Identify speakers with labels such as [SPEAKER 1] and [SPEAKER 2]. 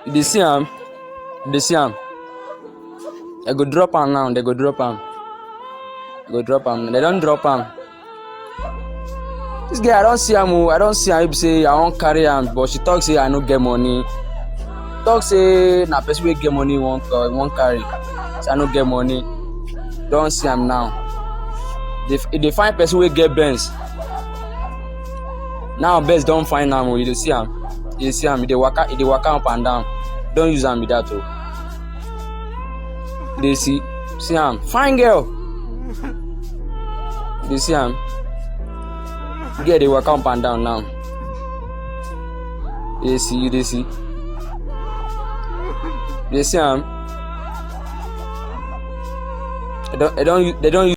[SPEAKER 1] You dey see am? You dey see am? They go drop am now. They go drop am. Go drop am. They don't drop am. This girl, I don't see am. I don't see am. If say I won't carry am, but she talk say I no get money. Talk say na person wey get money won't carry. Say I no get money. Don't see am now. They find person wey get Benz. Now Benz don't find am. You dey see am. You dey see am. They waka up and down. Don't use am with that too. They see am. Fine girl. They see am. Girl, they waka up and down now. They see. They see am. They don't use